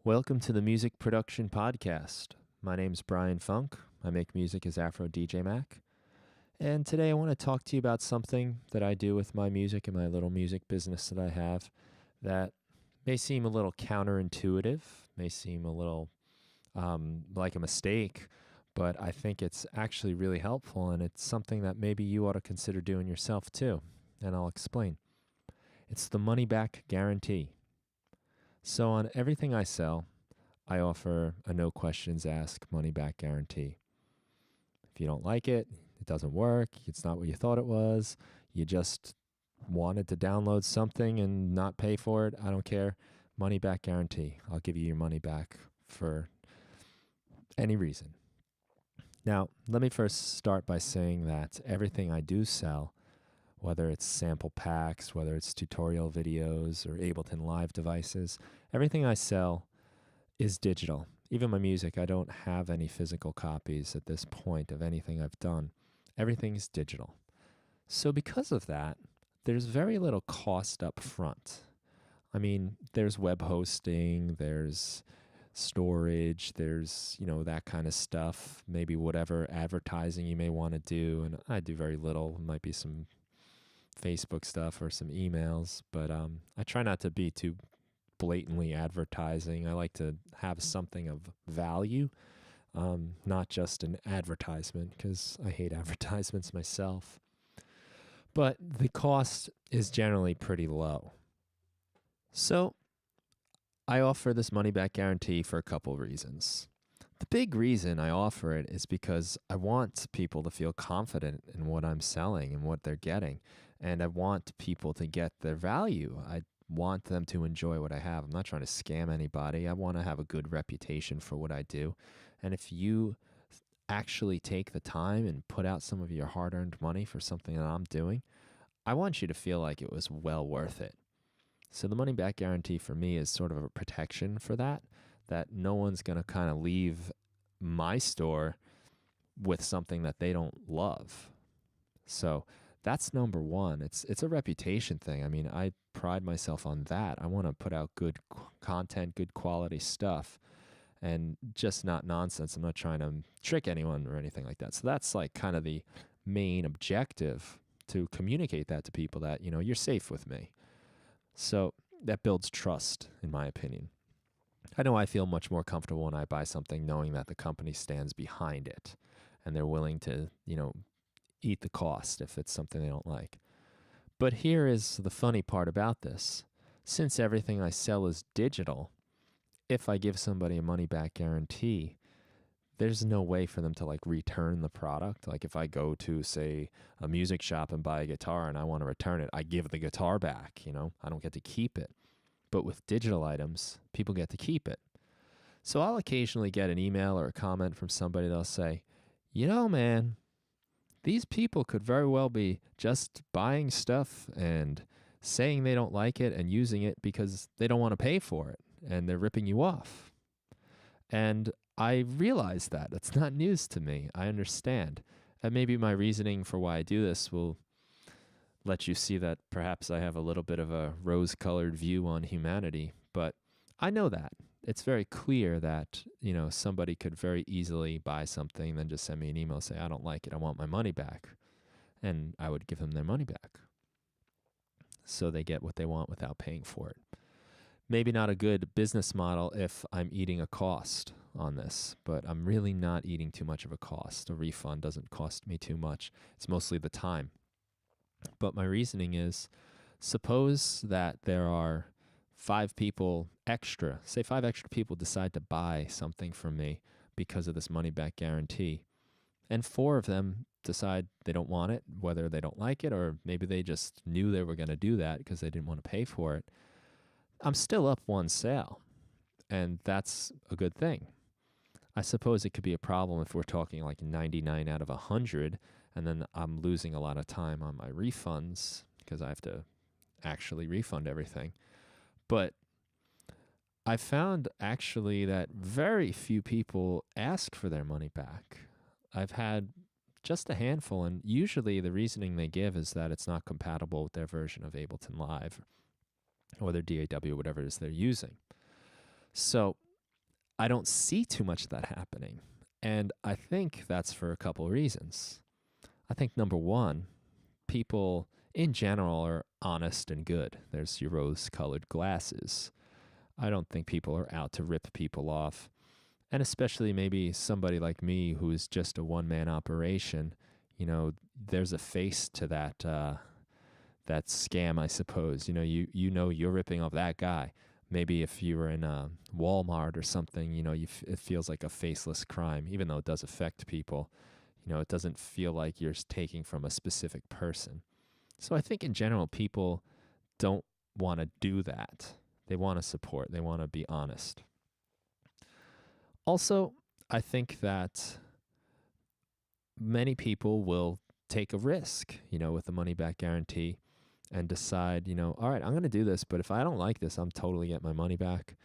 Welcome to the Music Production Podcast. My name's Brian Funk. I make music as AfroDJMac. And today I want to talk to you about something that I do with my music and my little music business that I have that may seem a little counterintuitive, may seem a little like a mistake, but I think it's actually really helpful, and it's something that maybe you ought to consider doing yourself too. And I'll explain. It's the money back guarantee. So on everything I sell, I offer a no questions asked money back guarantee. If you don't like it, it doesn't work, it's not what you thought it was, you just wanted to download something and not pay for it, I don't care. Money back guarantee. I'll give you your money back for any reason. Now, let me first start by saying that everything I do sell, whether it's sample packs, whether it's tutorial videos or Ableton Live devices, everything I sell is digital. Even my music, I don't have any physical copies at this point of anything I've done. Everything's digital. So because of that, there's very little cost up front. I mean, there's web hosting, there's storage, there's, that kind of stuff, maybe whatever advertising you may want to do, and I do very little. It might be some Facebook stuff or some emails, but I try not to be too blatantly advertising. I like to have something of value, not just an advertisement, because I hate advertisements myself. But the cost is generally pretty low. So I offer this money back guarantee for a couple reasons. The big reason I offer it is because I want people to feel confident in what I'm selling and what they're getting. And I want people to get their value. I want them to enjoy what I have. I'm not trying to scam anybody. I want to have a good reputation for what I do. And if you actually take the time and put out some of your hard-earned money for something that I'm doing, I want you to feel like it was well worth it. So the money back guarantee for me is sort of a protection for that no one's going to kind of leave my store with something that they don't love. So that's number one. It's a reputation thing. I mean, I pride myself on that. I want to put out good content, good quality stuff, and just not nonsense. I'm not trying to trick anyone or anything like that. So that's like kind of the main objective, to communicate that to people that, you're safe with me. So that builds trust, in my opinion. I know I feel much more comfortable when I buy something knowing that the company stands behind it and they're willing to, eat the cost if it's something they don't like. But here is the funny part about this. Since everything I sell is digital, if I give somebody a money back guarantee, there's no way for them to return the product. Like if I go to, say, a music shop and buy a guitar and I want to return it, I give the guitar back, I don't get to keep it. But with digital items, people get to keep it. So I'll occasionally get an email or a comment from somebody that'll say, man, these people could very well be just buying stuff and saying they don't like it and using it because they don't want to pay for it, and they're ripping you off. And I realize that. That's not news to me. I understand. And maybe my reasoning for why I do this will let you see that perhaps I have a little bit of a rose-colored view on humanity. But I know that. It's very clear that, somebody could very easily buy something and then just send me an email and say, I don't like it, I want my money back. And I would give them their money back. So they get what they want without paying for it. Maybe not a good business model if I'm eating a cost on this, but I'm really not eating too much of a cost. A refund doesn't cost me too much. It's mostly the time. But my reasoning is, suppose that there are 5 people extra, say 5 extra people decide to buy something from me because of this money back guarantee, and 4 of them decide they don't want it, whether they don't like it or maybe they just knew they were going to do that because they didn't want to pay for it. I'm still up one sale, and that's a good thing. I suppose it could be a problem if we're talking like 99 out of 100, and then I'm losing a lot of time on my refunds because I have to actually refund everything. But I found actually that very few people ask for their money back. I've had just a handful, and usually the reasoning they give is that it's not compatible with their version of Ableton Live or their DAW, whatever it is they're using. So I don't see too much of that happening. And I think that's for a couple of reasons. I think number one, people in general are honest and good. There's your rose-colored glasses. I don't think people are out to rip people off. And especially maybe somebody like me who is just a one-man operation, there's a face to that scam, I suppose. You know you're ripping off that guy. Maybe if you were in a Walmart or something, it feels like a faceless crime, even though it does affect people. It doesn't feel like you're taking from a specific person. So I think in general, people don't want to do that. They want to support. They want to be honest. Also, I think that many people will take a risk, with the money back guarantee and decide, all right, I'm going to do this, but if I don't like this, I'm totally getting my money back.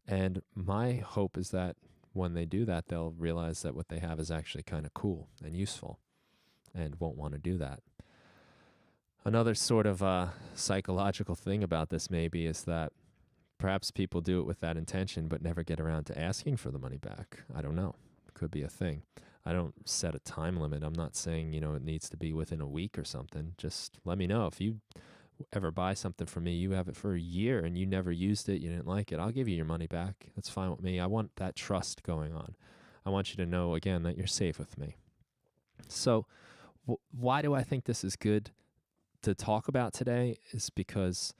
And my hope is that when they do that, they'll realize that what they have is actually kind of cool and useful and won't want to do that. Another sort of psychological thing about this maybe is that perhaps people do it with that intention but never get around to asking for the money back. I don't know. Could be a thing. I don't set a time limit. I'm not saying, it needs to be within a week or something. Just let me know. If you ever buy something from me, you have it for a year and you never used it, you didn't like it, I'll give you your money back. That's fine with me. I want that trust going on. I want you to know, again, that you're safe with me. So why do I think this is good to talk about today is because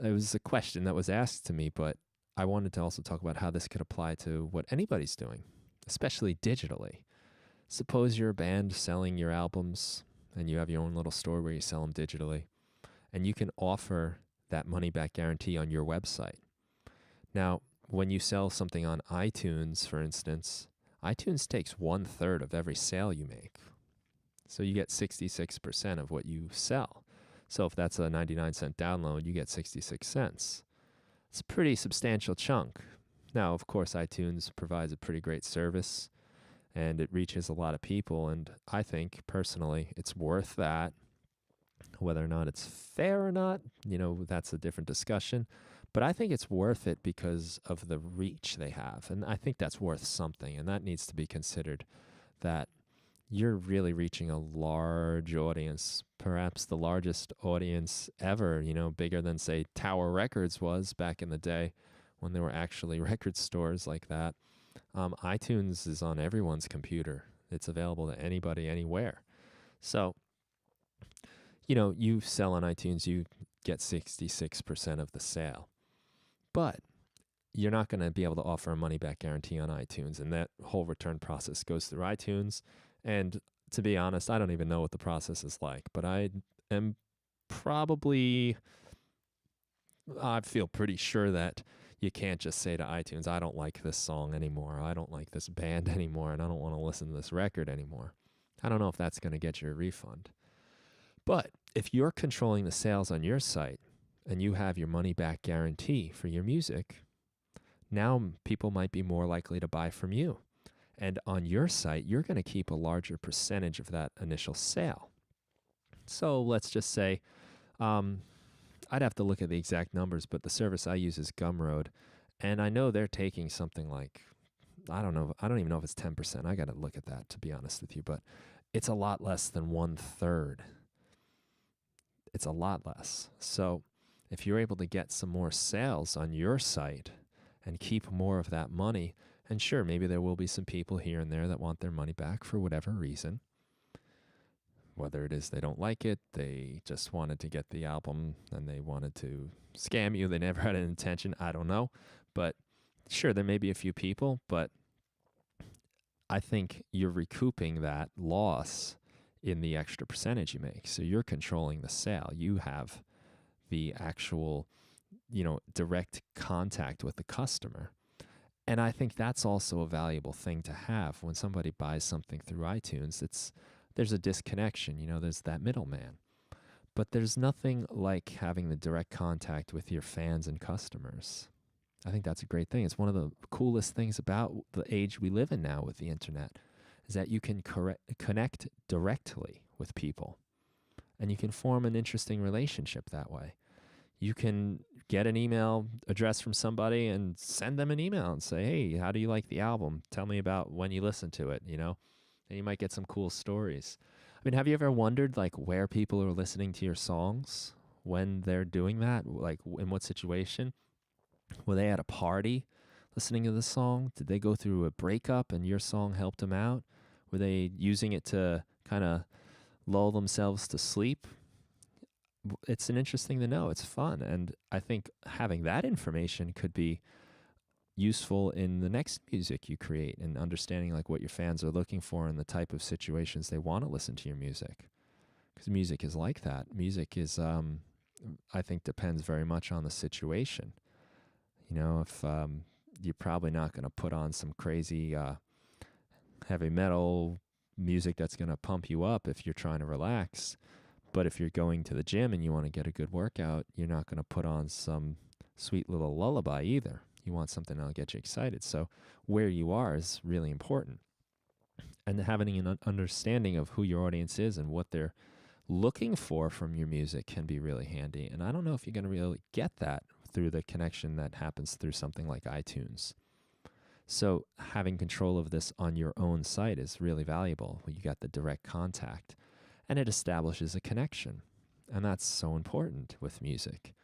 it was a question that was asked to me, but I wanted to also talk about how this could apply to what anybody's doing, especially digitally. Suppose you're a band selling your albums and you have your own little store where you sell them digitally, and you can offer that money back guarantee on your website. Now, when you sell something on iTunes, for instance, iTunes takes 1/3 of every sale you make. So you get 66% of what you sell. So if that's a 99-cent download, you get 66 cents. It's a pretty substantial chunk. Now, of course, iTunes provides a pretty great service, and it reaches a lot of people, and I think, personally, it's worth that. Whether or not it's fair or not, that's a different discussion. But I think it's worth it because of the reach they have, and I think that's worth something, and that needs to be considered, that you're really reaching a large audience, perhaps the largest audience ever, bigger than, say, Tower Records was back in the day when there were actually record stores like that. iTunes is on everyone's computer. It's available to anybody, anywhere. So, you sell on iTunes, you get 66% of the sale. But you're not going to be able to offer a money-back guarantee on iTunes, and that whole return process goes through iTunes. And to be honest, I don't even know what the process is like, but I feel pretty sure that you can't just say to iTunes, I don't like this song anymore, I don't like this band anymore, and I don't want to listen to this record anymore. I don't know if that's going to get you a refund. But if you're controlling the sales on your site and you have your money-back guarantee for your music, now people might be more likely to buy from you. And on your site, you're going to keep a larger percentage of that initial sale. So let's just say, I'd have to look at the exact numbers, but the service I use is Gumroad. And I know they're taking something like, I don't even know if it's 10%. I got to look at that, to be honest with you. But it's a lot less than 1/3. It's a lot less. So if you're able to get some more sales on your site and keep more of that money, and sure, maybe there will be some people here and there that want their money back for whatever reason. Whether it is they don't like it, they just wanted to get the album and they wanted to scam you, they never had an intention, I don't know. But sure, there may be a few people, but I think you're recouping that loss in the extra percentage you make. So you're controlling the sale. You have the actual, direct contact with the customer. And I think that's also a valuable thing to have. When somebody buys something through iTunes, there's a disconnection, there's that middleman. But there's nothing like having the direct contact with your fans and customers. I think that's a great thing. It's one of the coolest things about the age we live in now with the internet, is that you can connect directly with people. And you can form an interesting relationship that way. You can get an email address from somebody and send them an email and say, hey, how do you like the album? Tell me about when you listen to it, you know? And you might get some cool stories. I mean, have you ever wondered like where people are listening to your songs when they're doing that? Like in what situation? Were they at a party listening to the song? Did they go through a breakup and your song helped them out? Were they using it to kind of lull themselves to sleep? It's an interesting to know. It's fun. And I think having that information could be useful in the next music you create and understanding like what your fans are looking for and the type of situations they want to listen to your music. Because music is like that. Music is, I think, depends very much on the situation. You know, if you're probably not going to put on some crazy heavy metal music that's going to pump you up if you're trying to relax. But if you're going to the gym and you want to get a good workout, you're not going to put on some sweet little lullaby either. You want something that'll get you excited. So where you are is really important. And having an understanding of who your audience is and what they're looking for from your music can be really handy. And I don't know if you're going to really get that through the connection that happens through something like iTunes. So having control of this on your own site is really valuable. You got the direct contact, and it establishes a connection. And that's so important with music.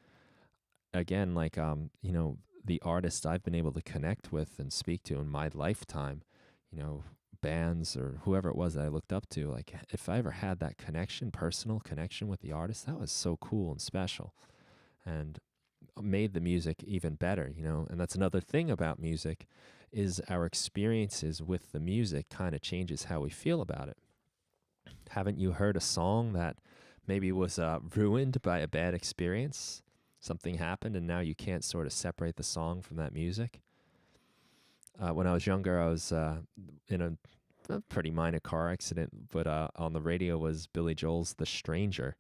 Again, like, you know, the artists I've been able to connect with and speak to in my lifetime, you know, bands or whoever it was that I looked up to, like if I ever had that connection, personal connection with the artist, that was so cool and special and made the music even better, you know. And that's another thing about music is our experiences with the music kind of changes how we feel about it. Haven't you heard a song that maybe was ruined by a bad experience? Something happened and now you can't sort of separate the song from that music. When I was younger, I was in a pretty minor car accident, but on the radio was Billy Joel's The Stranger.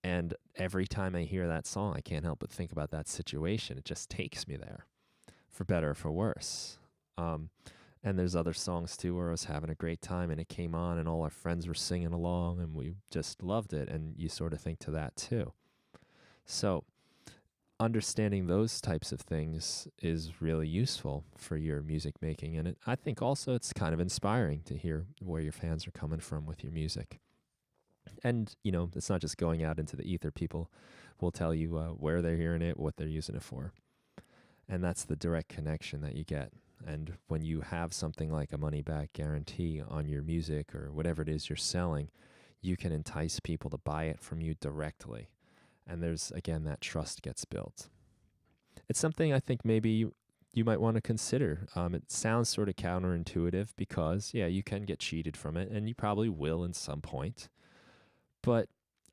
And every time I hear that song, I can't help but think about that situation. It just takes me there, for better or for worse. And there's other songs too where I was having a great time and it came on and all our friends were singing along and we just loved it. And you sort of think to that too. So understanding those types of things is really useful for your music making. And I think also it's kind of inspiring to hear where your fans are coming from with your music. And, you know, it's not just going out into the ether. People will tell you where they're hearing it, what they're using it for. And that's the direct connection that you get. And when you have something like a money-back guarantee on your music or whatever it is you're selling, you can entice people to buy it from you directly. And there's, again, that trust gets built. It's something I think maybe you might want to consider. It sounds sort of counterintuitive because, yeah, you can get cheated from it, and you probably will in some point. But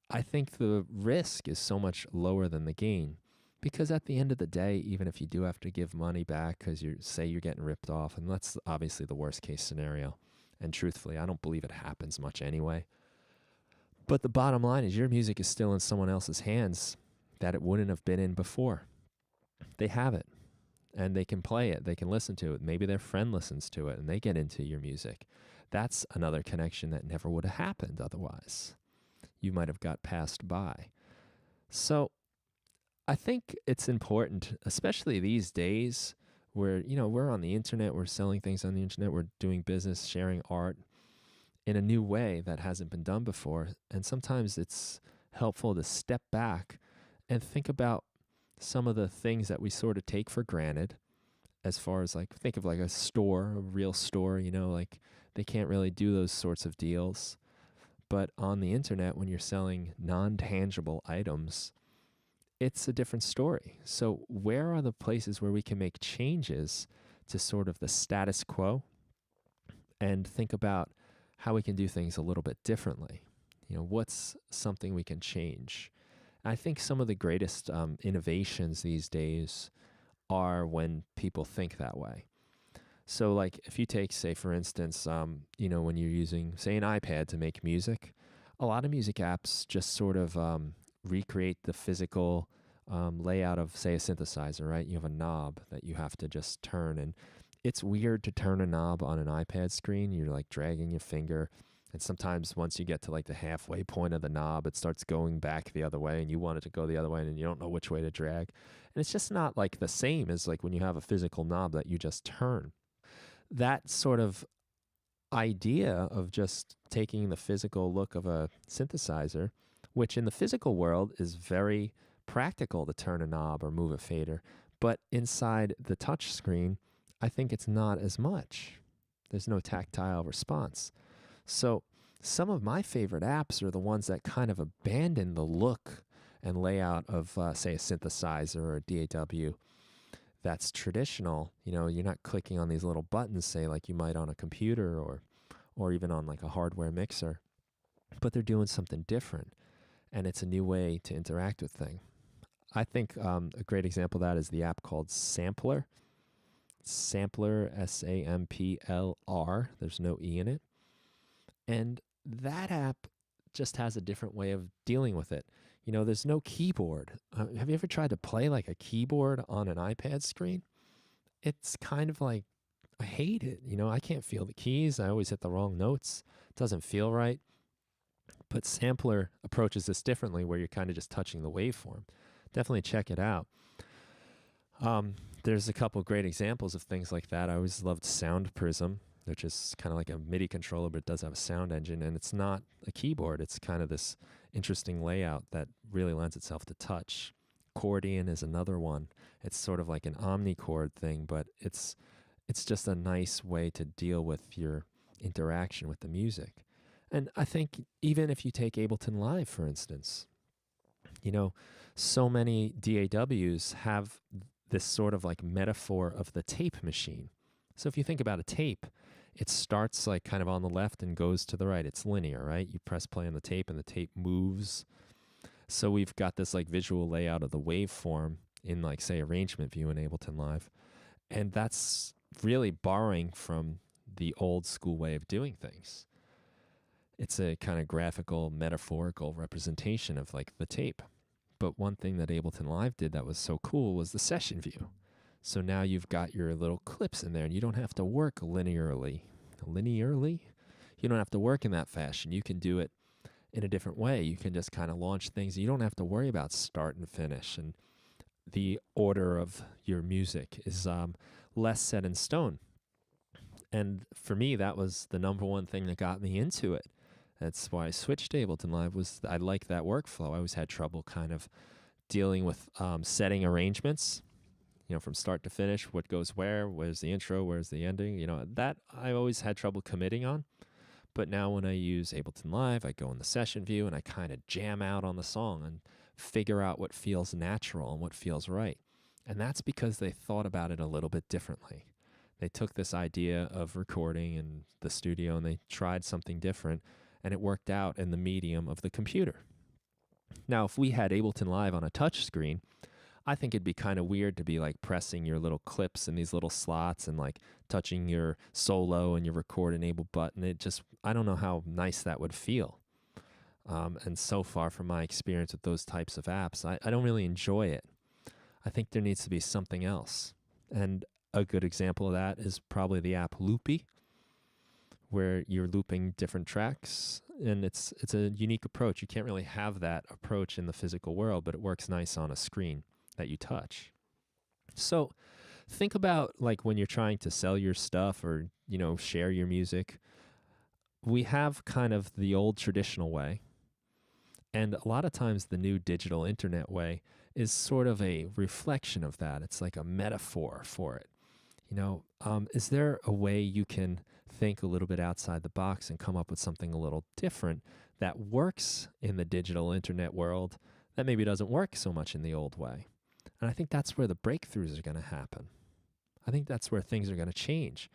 I think the risk is so much lower than the gain. Because at the end of the day, even if you do have to give money back because you say you're getting ripped off, and that's obviously the worst case scenario. And truthfully, I don't believe it happens much anyway. But the bottom line is your music is still in someone else's hands that it wouldn't have been in before. They have it, and they can play it. They can listen to it. Maybe their friend listens to it, and they get into your music. That's another connection that never would have happened otherwise. You might have got passed by. So I think it's important, especially these days where, you know, we're on the internet, we're selling things on the internet, we're doing business, sharing art in a new way that hasn't been done before. And sometimes it's helpful to step back and think about some of the things that we sort of take for granted as far as like, think of like a store, a real store, you know, like they can't really do those sorts of deals. But on the internet, when you're selling non-tangible items, it's a different story. So where are the places where we can make changes to sort of the status quo and think about how we can do things a little bit differently? You know, what's something we can change? I think some of the greatest innovations these days are when people think that way. So like if you take, say, for instance, you know, when you're using, say, an iPad to make music, a lot of music apps just sort of recreate the physical layout of, say, a synthesizer, right? You have a knob that you have to just turn, and it's weird to turn a knob on an iPad screen. You're like dragging your finger, And sometimes once you get to like the halfway point of the knob, it starts going back the other way and you want it to go the other way and you don't know which way to drag. And it's just not like the same as like when you have a physical knob that you just turn. That sort of idea of just taking the physical look of a synthesizer, which in the physical world is very practical to turn a knob or move a fader, but inside the touch screen, I think it's not as much. There's no tactile response. So some of my favorite apps are the ones that kind of abandon the look and layout of, say, a synthesizer or a DAW that's traditional. You know, you're not clicking on these little buttons, say, like you might on a computer or even on like a hardware mixer, but they're doing something different, and it's a new way to interact with things. I think a great example of that is the app called Sampler. Sampler, Sampler. There's no E in it. And that app just has a different way of dealing with it. You know, there's no keyboard. Have you ever tried to play like a keyboard on an iPad screen? It's kind of like, I hate it. You know, I can't feel the keys. I always hit the wrong notes. It doesn't feel right. But Sampler approaches this differently, where you're kind of just touching the waveform. Definitely check it out. There's a couple great examples of things like that. I always loved Sound Prism, which is kind of like a MIDI controller, but it does have a sound engine, and it's not a keyboard. It's kind of this interesting layout that really lends itself to touch. Chordion is another one. It's sort of like an omnichord thing, but it's just a nice way to deal with your interaction with the music. And I think even if you take Ableton Live, for instance, you know, so many DAWs have this sort of like metaphor of the tape machine. So if you think about a tape, it starts like kind of on the left and goes to the right. It's linear, right? You press play on the tape and the tape moves. So we've got this like visual layout of the waveform in like, say, arrangement view in Ableton Live. And that's really borrowing from the old school way of doing things. It's a kind of graphical, metaphorical representation of like the tape. But one thing that Ableton Live did that was so cool was the session view. So now you've got your little clips in there, and you don't have to work linearly. Linearly? You don't have to work in that fashion. You can do it in a different way. You can just kind of launch things. You don't have to worry about start and finish. And the order of your music is less set in stone. And for me, that was the number one thing that got me into it. That's why I switched to Ableton Live. Was I like that workflow. I always had trouble kind of dealing with setting arrangements, you know, from start to finish, what goes where's the intro, where's the ending, you know, that I always had trouble committing on. But now when I use Ableton Live, I go in the session view and I kind of jam out on the song and figure out what feels natural and what feels right. And that's because they thought about it a little bit differently. They took this idea of recording in the studio and they tried something different, and it worked out in the medium of the computer. Now, if we had Ableton Live on a touch screen, I think it'd be kind of weird to be like pressing your little clips in these little slots and like touching your solo and your record enable button. I don't know how nice that would feel. And so far from my experience with those types of apps, I don't really enjoy it. I think there needs to be something else. And a good example of that is probably the app Loopy, where you're looping different tracks, and it's a unique approach. You can't really have that approach in the physical world, but it works nice on a screen that you touch. So think about like when you're trying to sell your stuff or, you know, share your music. We have kind of the old traditional way, and a lot of times the new digital internet way is sort of a reflection of that. It's like a metaphor for it. You know, is there a way you can think a little bit outside the box and come up with something a little different that works in the digital internet world that maybe doesn't work so much in the old way? And I think that's where the breakthroughs are going to happen. I think that's where things are going to change.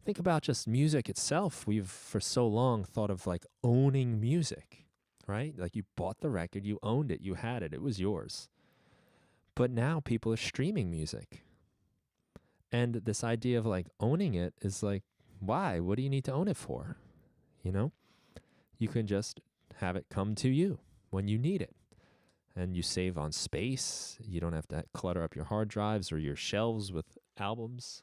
Think about just music itself. We've for so long thought of like owning music, right? Like you bought the record, you owned it, you had it, it was yours. But now people are streaming music. And this idea of like owning it is like, why? What do you need to own it for? You know, you can just have it come to you when you need it. And you save on space. You don't have to clutter up your hard drives or your shelves with albums.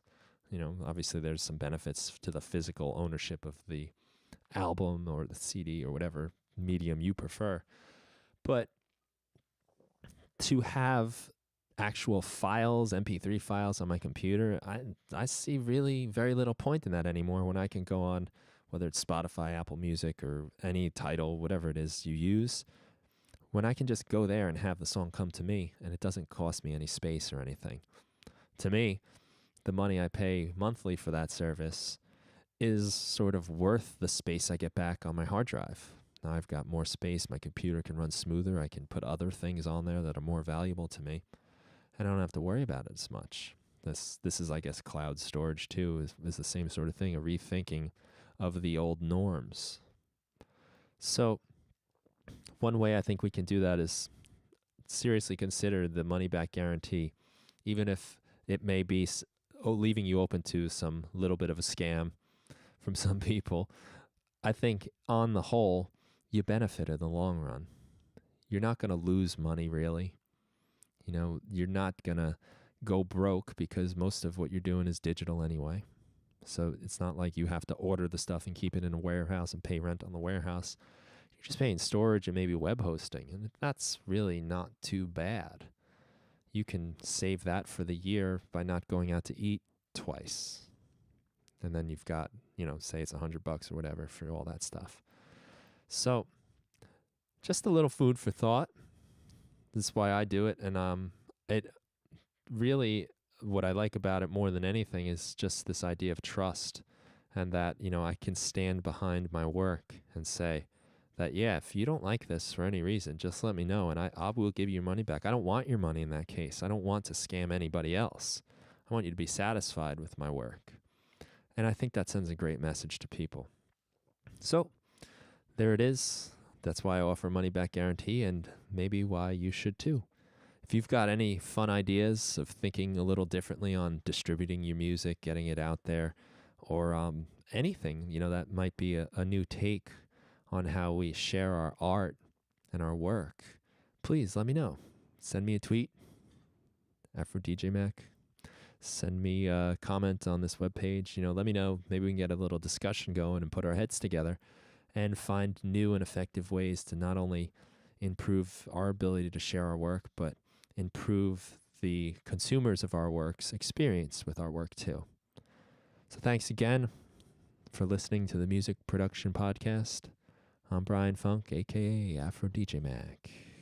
You know, obviously there's some benefits to the physical ownership of the album or the CD or whatever medium you prefer. But to have actual files, MP3 files on my computer, I see really very little point in that anymore when I can go on, whether it's Spotify, Apple Music, or any title, whatever it is you use, when I can just go there and have the song come to me and it doesn't cost me any space or anything. To me, the money I pay monthly for that service is sort of worth the space I get back on my hard drive. Now I've got more space, my computer can run smoother, I can put other things on there that are more valuable to me, and I don't have to worry about it as much. This is, I guess, cloud storage too, is the same sort of thing, a rethinking of the old norms. So one way I think we can do that is seriously consider the money back guarantee, even if it may be leaving you open to some little bit of a scam from some people. I think on the whole, you benefit in the long run. You're not going to lose money, really. You know, you're not going to go broke because most of what you're doing is digital anyway. So it's not like you have to order the stuff and keep it in a warehouse and pay rent on the warehouse. You're just paying storage and maybe web hosting, and that's really not too bad. You can save that for the year by not going out to eat twice. And then you've got, say it's $100 or whatever for all that stuff. So just a little food for thought. This is why I do it. And it really, what I like about it more than anything is just this idea of trust, and that, I can stand behind my work and say that, yeah, if you don't like this for any reason, just let me know and I will give you your money back. I don't want your money in that case. I don't want to scam anybody else. I want you to be satisfied with my work. And I think that sends a great message to people. So there it is. That's why I offer a money back guarantee, and maybe why you should too. If you've got any fun ideas of thinking a little differently on distributing your music, getting it out there, or anything, that might be a new take on how we share our art and our work, please let me know. Send me a tweet, AfroDJMac. Send me a comment on this webpage. Let me know. Maybe we can get a little discussion going and put our heads together and find new and effective ways to not only improve our ability to share our work, but improve the consumers of our work's experience with our work too. So thanks again for listening to the Music Production Podcast. I'm Brian Funk, a.k.a. AfroDJMac.